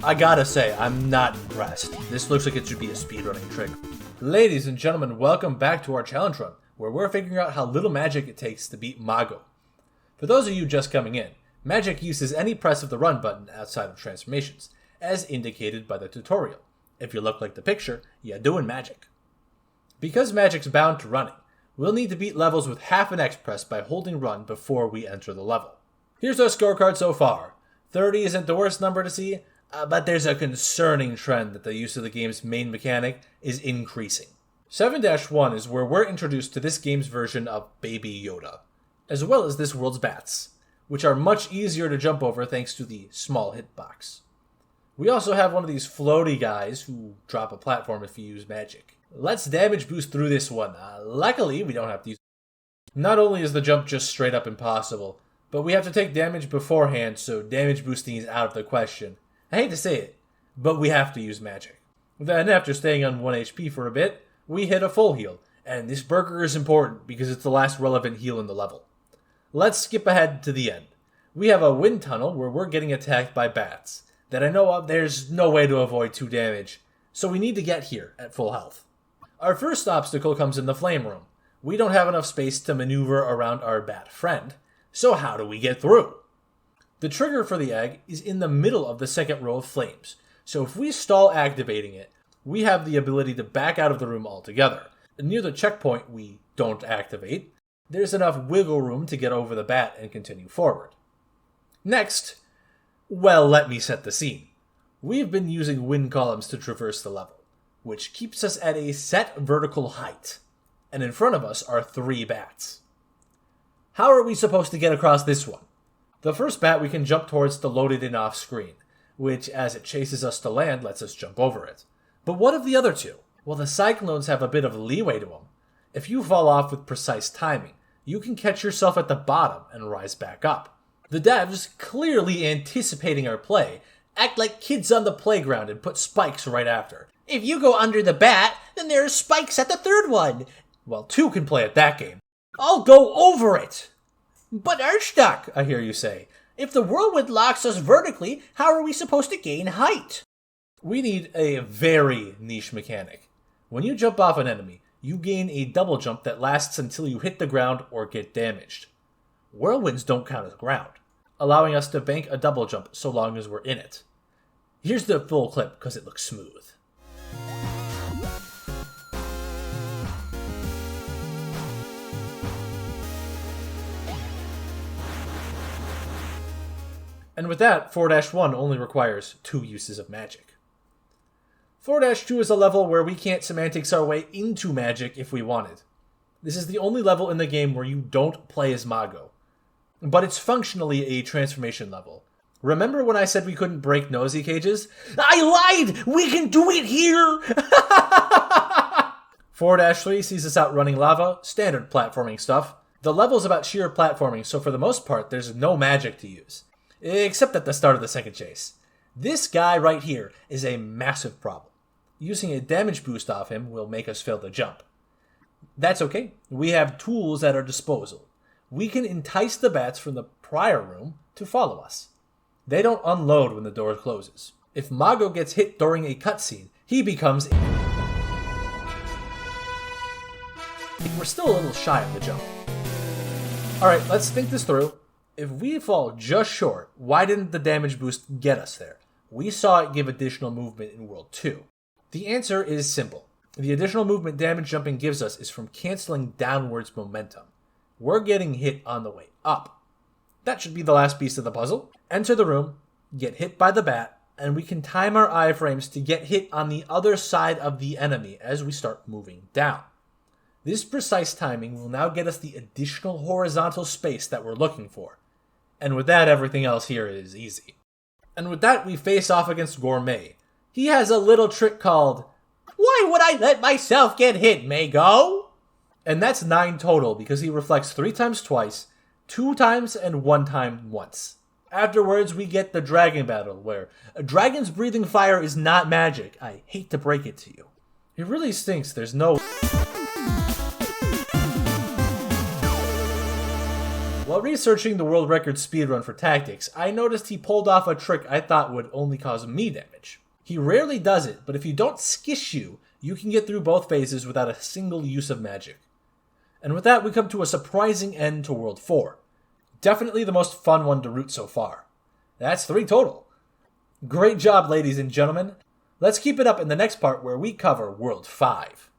I gotta say, I'm not impressed. This looks like it should be a speedrunning trick. Ladies and gentlemen, welcome back to our challenge run, where we're figuring out how little magic it takes to beat Mago. For those of you just coming in, magic uses any press of the run button outside of transformations, as indicated by the tutorial. If you look like the picture, you're doing magic. Because magic's bound to running, we'll need to beat levels with half an X press by holding run before we enter the level. Here's our scorecard so far. 30 isn't the worst number to see, but there's a concerning trend that the use of the game's main mechanic is increasing. 7-1 is where we're introduced to this game's version of Baby Yoda, as well as this world's bats, which are much easier to jump over thanks to the small hitbox. We also have one of these floaty guys who drop a platform if you use magic. Let's damage boost through this one. Luckily, we don't have to use it. Not only is the jump just straight up impossible, but we have to take damage beforehand, so damage boosting is out of the question. I hate to say it, but we have to use magic. Then, after staying on 1 HP for a bit, we hit a full heal, and this burger is important because it's the last relevant heal in the level. Let's skip ahead to the end. We have a wind tunnel where we're getting attacked by bats. That I know of, there's no way to avoid 2 damage, so we need to get here at full health. Our first obstacle comes in the flame room. We don't have enough space to maneuver around our bat friend, so how do we get through? The trigger for the egg is in the middle of the second row of flames, so if we stall activating it, we have the ability to back out of the room altogether. Near the checkpoint we don't activate, there's enough wiggle room to get over the bat and continue forward. Next, well, let me set the scene. We've been using wind columns to traverse the level, which keeps us at a set vertical height, and in front of us are 3 bats. How are we supposed to get across this one? The first bat we can jump towards the loaded in off screen, which as it chases us to land lets us jump over it. But what of the other 2? Well, the cyclones have a bit of leeway to them. If you fall off with precise timing, you can catch yourself at the bottom and rise back up. The devs, clearly anticipating our play, act like kids on the playground and put spikes right after. If you go under the bat, then there are spikes at the third one. Well, 2 can play at that game. I'll go over it! But Archduck, I hear you say. If the whirlwind locks us vertically, how are we supposed to gain height? We need a very niche mechanic. When you jump off an enemy, you gain a double jump that lasts until you hit the ground or get damaged. Whirlwinds don't count as ground, allowing us to bank a double jump so long as we're in it. Here's the full clip because it looks smooth. And with that, 4-1 only requires 2 uses of magic. 4-2 is a level where we can't semantics our way into magic if we wanted. This is the only level in the game where you don't play as Mago. But it's functionally a transformation level. Remember when I said we couldn't break nosy cages? I lied! We can do it here! 4-3 sees us out running lava, standard platforming stuff. The level's about sheer platforming, so for the most part, there's no magic to use. Except at the start of the second chase. This guy right here is a massive problem. Using a damage boost off him will make us fail to jump. That's okay. We have tools at our disposal. We can entice the bats from the prior room to follow us. They don't unload when the door closes. If Mago gets hit during a cutscene, he becomes... We're still a little shy of the jump. Alright, let's think this through. If we fall just short, why didn't the damage boost get us there? We saw it give additional movement in World 2. The answer is simple. The additional movement damage jumping gives us is from canceling downwards momentum. We're getting hit on the way up. That should be the last piece of the puzzle. Enter the room, get hit by the bat, and we can time our iframes to get hit on the other side of the enemy as we start moving down. This precise timing will now get us the additional horizontal space that we're looking for. And with that, everything else here is easy. And with that, we face off against Gourmet. He has a little trick called, "Why would I let myself get hit, Mago?" And that's 9 total because he reflects 3 times twice, 2 times, and 1 time once. Afterwards, we get the dragon battle, where a dragon's breathing fire is not magic. I hate to break it to you. It really stinks there's no... While researching the world record speedrun for tactics, I noticed he pulled off a trick I thought would only cause me damage. He rarely does it, but if you don't skish you can get through both phases without a single use of magic. And with that, we come to a surprising end to World 4. Definitely the most fun one to root so far. That's 3 total. Great job, ladies and gentlemen. Let's keep it up in the next part where we cover World 5.